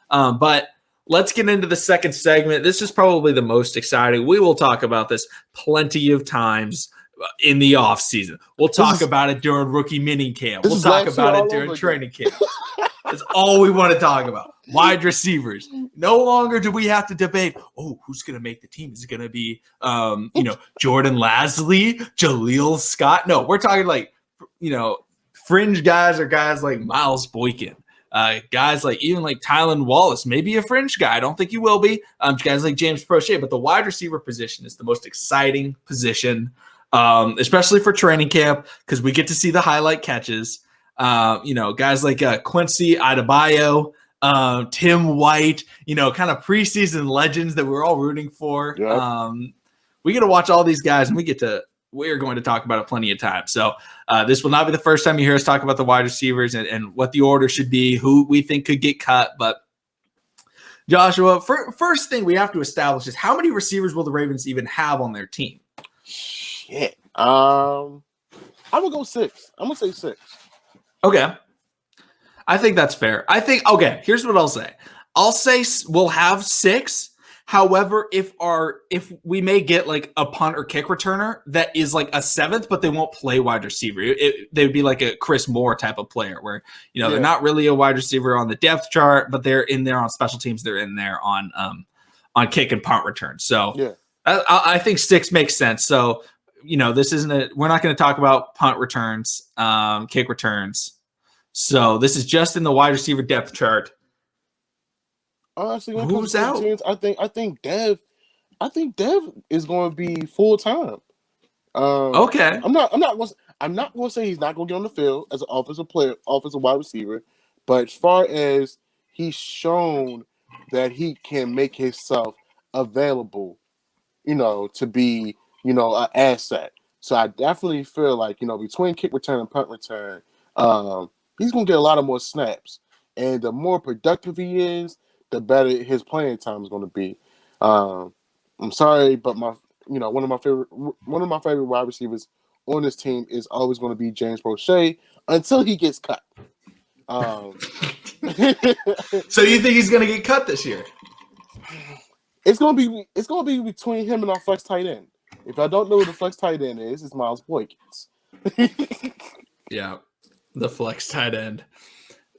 But let's get into the second segment. This is probably the most exciting. We will talk about this plenty of times in the off season. We'll talk about it during rookie mini camp. We'll talk about it during training camp. That's all we want to talk about. Wide receivers. No longer do we have to debate, who's going to make the team? Is it going to be, Jordan Lasley, Jaleel Scott? No, we're talking like, fringe guys or guys like Myles Boykin. Guys like even like Tylan Wallace, maybe a fringe guy. I don't think he will be. Guys like James Proche, but the wide receiver position is the most exciting position. Especially for training camp, because we get to see the highlight catches. Guys like Quincy Adebayo, Tim White, kind of preseason legends that we're all rooting for. Yep. We get to watch all these guys, and we're going to talk about it plenty of times. So this will not be the first time you hear us talk about the wide receivers and what the order should be, who we think could get cut. But Joshua, first thing we have to establish is how many receivers will the Ravens even have on their team? Shit. I'm gonna go 6. I'm gonna say 6. Okay. I think that's fair. Here's what I'll say. I'll say we'll have 6. However, if we may get like a punt or kick returner that is like a 7th, but they won't play wide receiver. They would be like a Chris Moore type of player where, they're not really a wide receiver on the depth chart, but they're in there on special teams. They're in there on kick and punt returns. So yeah. I think 6 makes sense. So, this isn't we're not going to talk about punt returns, kick returns. So this is just in the wide receiver depth chart. Honestly, who's out? Teams, I think Dev is going to be full time. Okay. I'm not going to say he's not going to get on the field as an offensive player, offensive wide receiver, but as far as he's shown that he can make himself available, to be, an asset. So I definitely feel like, between kick return and punt return, he's going to get a lot of more snaps. And the more productive he is, the better his playing time is going to be. I'm sorry, but one of my favorite wide receivers on this team is always going to be James Proche until he gets cut. So you think he's going to get cut this year? It's going to be between him and our flex tight end. If I don't know who the flex tight end is, it's Myles Boykin. Yeah, the flex tight end.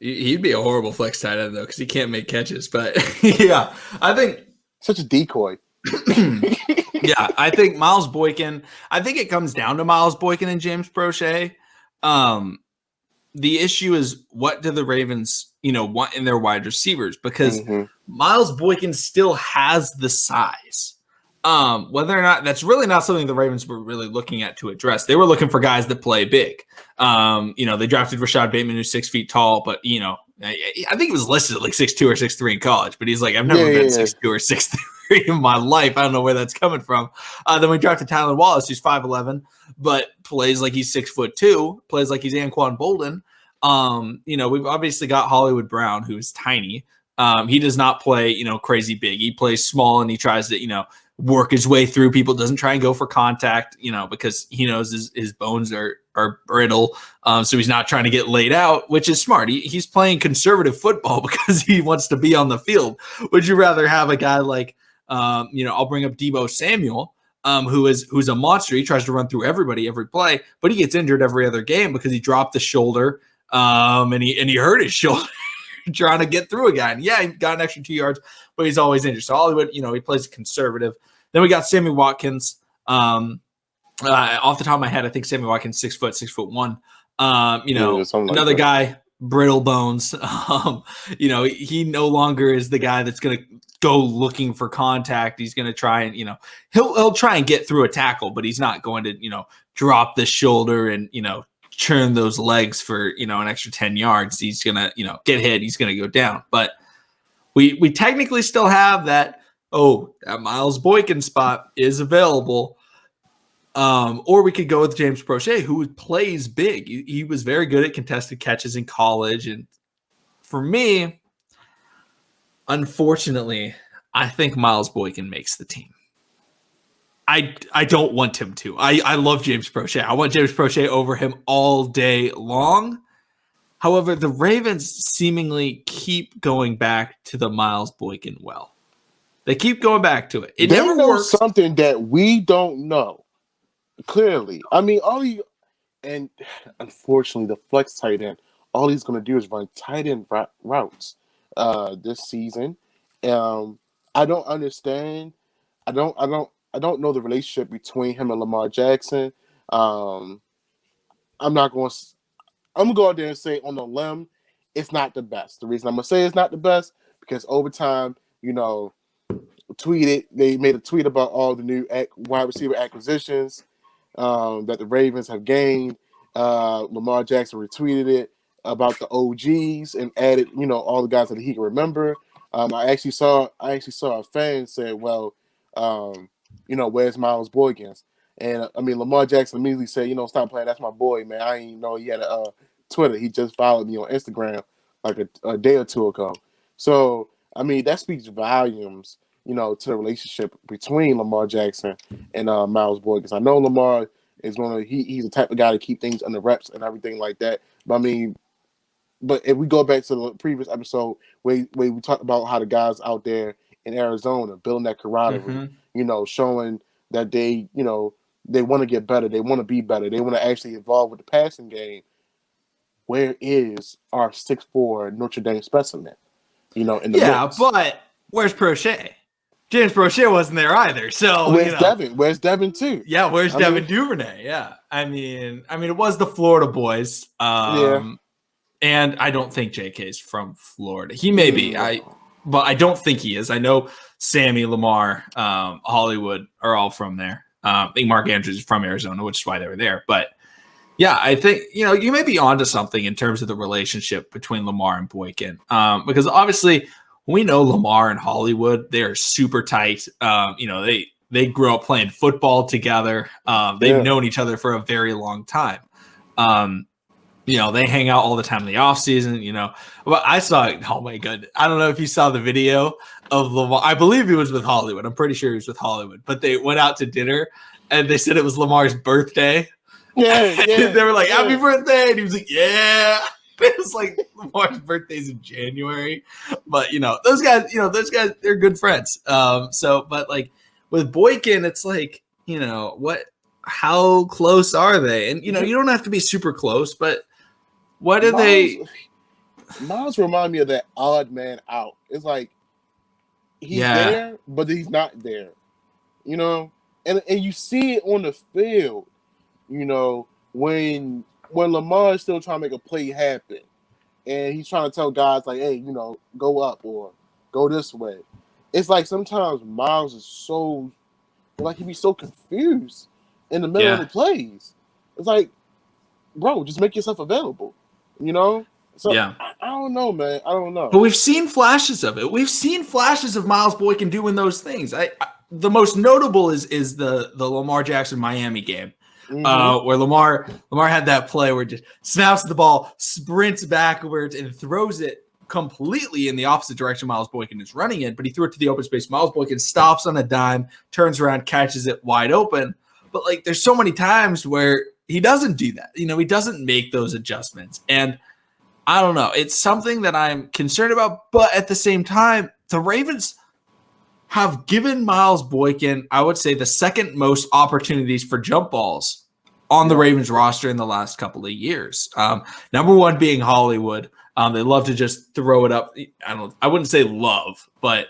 He'd be a horrible flex tight end, though, because he can't make catches. But, yeah, I think – such a decoy. Yeah, I think Myles Boykin – I think it comes down to Myles Boykin and James Proche. The issue is what do the Ravens, want in their wide receivers? Because Myles Boykin still has the size. Whether or not that's really not something the Ravens were really looking at to address. They were looking for guys that play big. They drafted Rashad Bateman, who's 6 feet tall, but I think he was listed at like 6'2" or 6'3" in college, but he's like, I've never been 6'2" or 6'3" in my life. I don't know where that's coming from. Then we drafted Tylan Wallace, who's 5'11", but plays like he's 6'2", plays like he's Anquan Bolden. We've obviously got Hollywood Brown, who is tiny. He does not play, crazy big. He plays small and he tries to, work his way through people, doesn't try and go for contact, because he knows his bones are brittle. So he's not trying to get laid out, which is smart. He's playing conservative football because he wants to be on the field. Would you rather have a guy like, I'll bring up Deebo Samuel, who's a monster. He tries to run through everybody every play, but he gets injured every other game because he dropped the shoulder and he hurt his shoulder trying to get through a guy. And yeah, he got an extra 2 yards, but he's always injured. So Hollywood, he plays conservative. Then we got Sammy Watkins. Off the top of my head, I think Sammy Watkins 6'1". Another guy, brittle bones. He no longer is the guy that's going to go looking for contact. He's going to try and he'll try and get through a tackle, but he's not going to drop the shoulder and churn those legs for an extra 10 yards. He's going to get hit. He's going to go down. But we technically still have that. That Myles Boykin spot is available. Or we could go with James Proche, who plays big. He was very good at contested catches in college. And for me, unfortunately, I think Myles Boykin makes the team. I don't want him to. I love James Proche. I want James Proche over him all day long. However, the Ravens seemingly keep going back to the Myles Boykin well. They keep going back to it. It They never know works. something that we don't know. Clearly. I mean, and unfortunately, the flex tight end, all he's going to do is run tight end routes this season. I don't understand. I don't know the relationship between him and Lamar Jackson. I'm not going. I'm gonna go out there and say on the limb, it's not the best. The reason I'm gonna say it's not the best because over time, they made a tweet about all the new wide receiver acquisitions that the Ravens have gained. Lamar Jackson retweeted it about the OGs and added, all the guys that he can remember. I actually saw a fan say, "Well, where's Myles Boykin?" And I mean, Lamar Jackson immediately said, "Stop playing. That's my boy, man. I ain't know he had a Twitter. He just followed me on Instagram like a day or two ago." So I mean, that speaks volumes, to the relationship between Lamar Jackson and Myles Boykin. I know Lamar is he's the type of guy to keep things under wraps and everything like that. But I mean, if we go back to the previous episode where we talked about how the guys out there in Arizona building that camaraderie, showing that they want to get better, they want to be better, they want to actually evolve with the passing game. Where is our 6'4" Notre Dame specimen? In the mix? But where's Proche? James Proche wasn't there either. So where's Devin? Where's Devin too? Yeah, where's Devin Duvernay? Yeah, I mean, it was the Florida boys. And I don't think JK's from Florida. He may be. But I don't think he is. I know Sammy, Lamar, Hollywood are all from there. I think Mark Andrews is from Arizona, which is why they were there. But yeah, I think, you may be onto something in terms of the relationship between Lamar and Boykin. Because obviously we know Lamar and Hollywood, they're super tight. They grew up playing football together. They've known each other for a very long time. They hang out all the time in the off season, But I saw, oh my God, I don't know if you saw the video of Lamar. I believe he was with Hollywood. I'm pretty sure he was with Hollywood. But they went out to dinner and they said it was Lamar's birthday. Yeah. They were like, "Happy birthday!" And he was like, "Yeah." It was like Lamar's birthday's in January, but those guys, they're good friends. But like with Boykin, it's like, how close are they? And you don't have to be super close, but what are they? Myles remind me of that odd man out. It's like he's there, but he's not there. And you see it on the field. When Lamar is still trying to make a play happen, and he's trying to tell guys like, "Hey, go up or go this way." It's like sometimes Myles is so he be so confused in the middle of the plays. It's like, bro, just make yourself available. So I don't know, man. I don't know. But we've seen flashes of it. We've seen flashes of Myles Boykin doing those things. The most notable is the Lamar Jackson Miami game. Where Lamar had that play where it just snaps the ball, sprints backwards, and throws it completely in the opposite direction Myles Boykin is running in, but he threw it to the open space. Myles Boykin stops on a dime, turns around, catches it wide open. But there's so many times where he doesn't do that. He doesn't make those adjustments. And I don't know. It's something that I'm concerned about. But at the same time, the Ravens have given Myles Boykin, I would say, the second most opportunities for jump balls on the Ravens roster in the last couple of years. Number one being Hollywood. They love to just throw it up. I wouldn't say love, but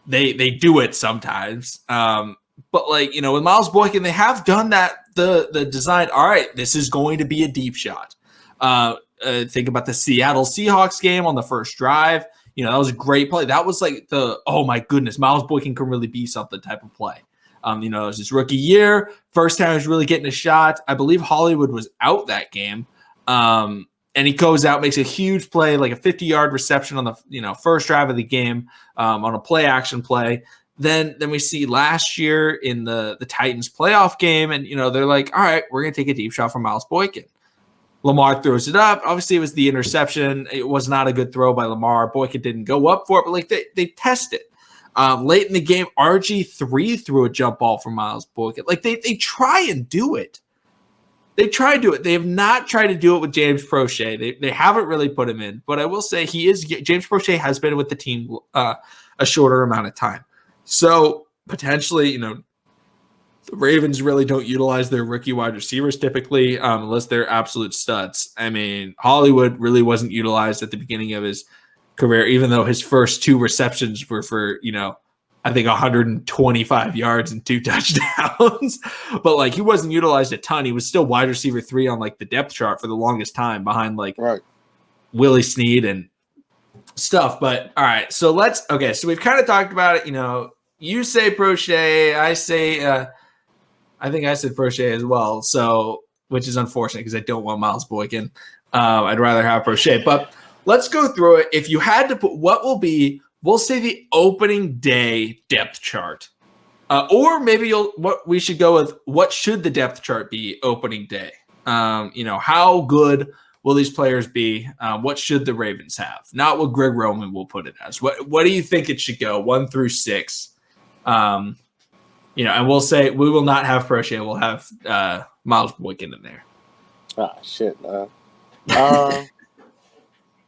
they do it sometimes. But with Myles Boykin, they have done that. The design. All right, this is going to be a deep shot. Think about the Seattle Seahawks game on the first drive. That was a great play. That was like oh my goodness, Myles Boykin can really be something type of play. It was his rookie year. First time he was really getting a shot. I believe Hollywood was out that game. And he goes out, makes a huge play, like a 50-yard reception on the first drive of the game on a play action play. Then we see last year in the Titans playoff game, and they're like, all right, we're gonna take a deep shot from Myles Boykin. Lamar throws it up. Obviously, it was the interception. It was not a good throw by Lamar. Boykin didn't go up for it, but they test it. Late in the game, RG3 threw a jump ball for Myles Boykin. They try and do it. They tried to do it. They have not tried to do it with James Proche. They haven't really put him in. But I will say James Proche has been with the team a shorter amount of time. So potentially, the Ravens really don't utilize their rookie wide receivers typically unless they're absolute studs. I mean, Hollywood really wasn't utilized at the beginning of his career, even though his first 2 receptions were for, I think 125 yards and 2 touchdowns. But he wasn't utilized a ton. He was still wide receiver 3 on the depth chart for the longest time behind Willie Snead and stuff. But all right, so we've kind of talked about it. You say Proche, I say I think I said Proche as well. So, which is unfortunate because I don't want Myles Boykin. I'd rather have Proche. But let's go through it. If you had to put what will be, we'll say the opening day depth chart. Or maybe what we should go with, what should the depth chart be opening day? How good will these players be? What should the Ravens have? Not what Greg Roman will put it as. What do you think it should go 1 through 6? And we'll say we will not have Proche. We'll have Myles Boykin in there. Ah, shit, man.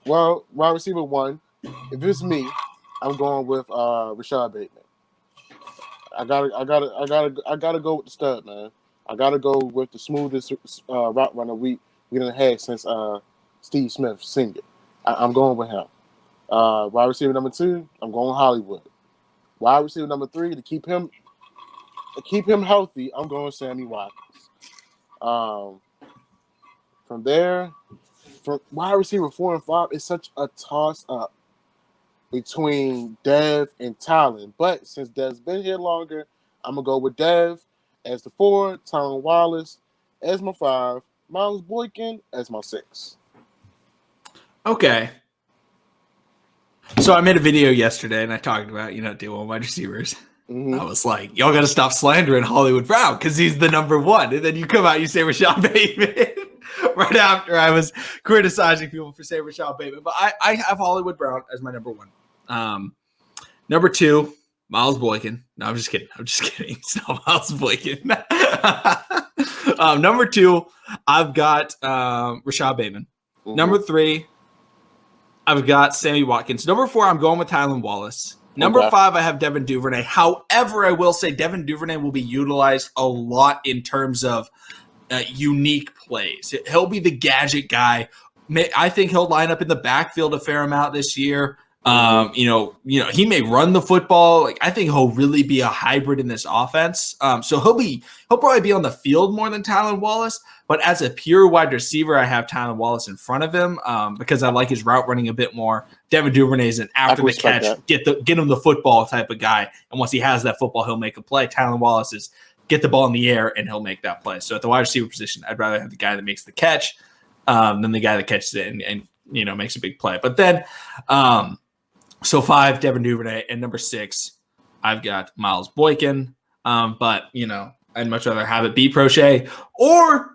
Well, wide receiver 1. If it's me, I'm going with Rashad Bateman. I gotta go with the stud, man. I gotta go with the smoothest route runner we done had since Steve Smith Sr. I'm going with him. Wide receiver number 2, I'm going Hollywood. Wide receiver number 3, to keep him healthy, I'm going Sammy Watkins. From there, from wide receiver 4 and 5, it's such a toss up between Dev and Tylan. But since Dev's been here longer, I'm going to go with Dev as the 4, Tylan Wallace as my 5, Myles Boykin as my 6. Okay. So I made a video yesterday and I talked about, day 1 wide receivers. Mm-hmm. I was like, y'all got to stop slandering Hollywood Brown because he's the number 1. And then you come out and you say Rashad Bateman right after I was criticizing people for saying Rashad Bateman. But I have Hollywood Brown as my number 1. Number 2, Myles Boykin. No, I'm just kidding. It's not Myles Boykin. Number 2, I've got Rashad Bateman. Mm-hmm. Number 3, I've got Sammy Watkins. Number 4, I'm going with Tylan Wallace. Number 5, I have Devin Duvernay. However, I will say Devin Duvernay will be utilized a lot in terms of unique plays. He'll be the gadget guy. I think he'll line up in the backfield a fair amount this year. He may run the football. I think he'll really be a hybrid in this offense. So he'll probably be on the field more than Tylan Wallace. But as a pure wide receiver, I have Tylan Wallace in front of him because I like his route running a bit more. Devin Duvernay is an after the catch, get him the football type of guy. And once he has that football, he'll make a play. Tylan Wallace is get the ball in the air and he'll make that play. So at the wide receiver position, I'd rather have the guy that makes the catch than the guy that catches it and makes a big play. But then so 5, Devin Duvernay, and number 6, I've got Myles Boykin. But I'd much rather have it be Proche. Or,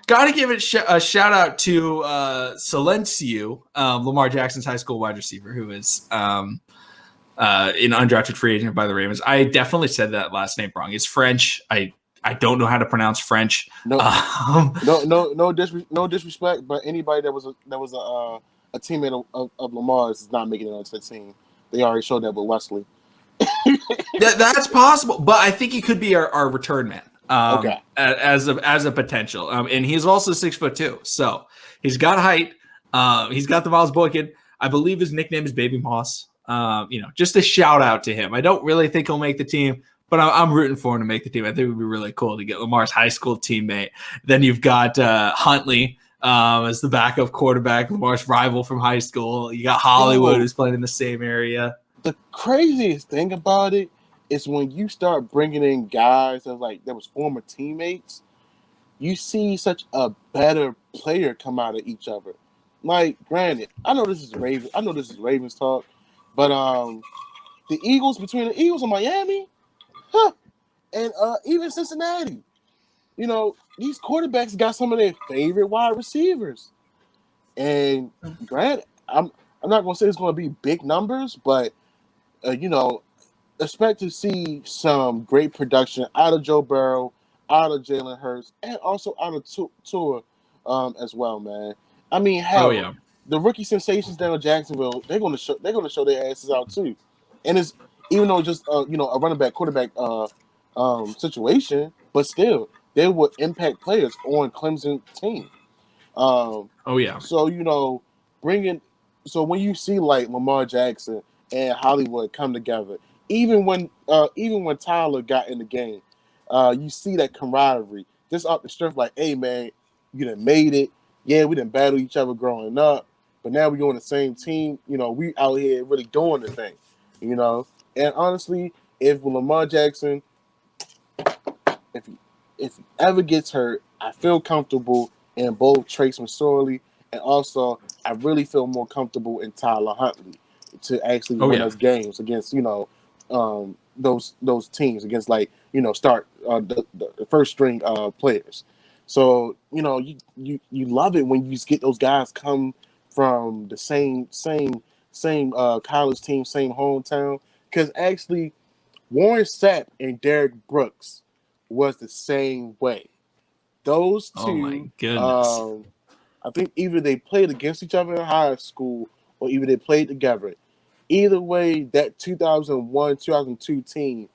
got to give it a shout out to Silencio, Lamar Jackson's high school wide receiver, who is an undrafted free agent by the Ravens. I definitely said that last name wrong. It's French. I don't know how to pronounce French. No disrespect, but anybody that was a teammate of Lamar's is not making it onto the team. They already showed that with Wesley. That's possible, but I think he could be our return man. As a potential, and he's also 6'2", so he's got height. He's got the Myles Boykin. I believe his nickname is Baby Moss. Just a shout out to him. I don't really think he'll make the team, but I'm rooting for him to make the team. I think it would be really cool to get Lamar's high school teammate. Then you've got Huntley as the backup quarterback, Lamar's rival from high school. You got Hollywood who's playing in the same area. The craziest thing about it is when you start bringing in guys that was former teammates, you see such a better player come out of each other. Granted, I know this is Ravens talk, but the Eagles, between the Eagles and Miami, and even Cincinnati, these quarterbacks got some of their favorite wide receivers. And granted, I'm not going to say it's going to be big numbers, but expect to see some great production out of Joe Burrow, out of Jalen Hurts and also out of Tua as well, man. I mean, Oh hell, yeah. the rookie sensations down in Jacksonville, they're gonna show their asses out too. And it's even though it's just a running back quarterback situation, but still they will impact players on Clemson team. Oh yeah. So bringing so when you see like Lamar Jackson and Hollywood come together, even when Tyler got in the game, you see that camaraderie just off the strength. Like, hey man, you done made it. Yeah, we done battled each other growing up, but now we on the same team. We out here really doing the thing. And honestly, if Lamar Jackson, if he ever gets hurt, I feel comfortable in both Trace McSorley, and also I really feel more comfortable in Tyler Huntley to actually win us games against those teams against start the first string players. So you love it when you just get those guys come from the same college team, same hometown, because actually Warren Sapp and Derek Brooks was the same way. Those two, Oh my goodness. I think either they played against each other in high school or either they played together. Either way, that 2001, 2002 team,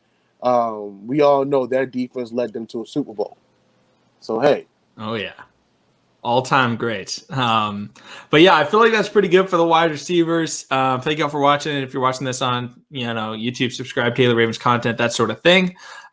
we all know their defense led them to a Super Bowl. So, hey. Oh, yeah. All-time great. But yeah, I feel like that's pretty good for the wide receivers. Thank you all for watching. If you're watching this on YouTube, subscribe to the Ravens content, that sort of thing.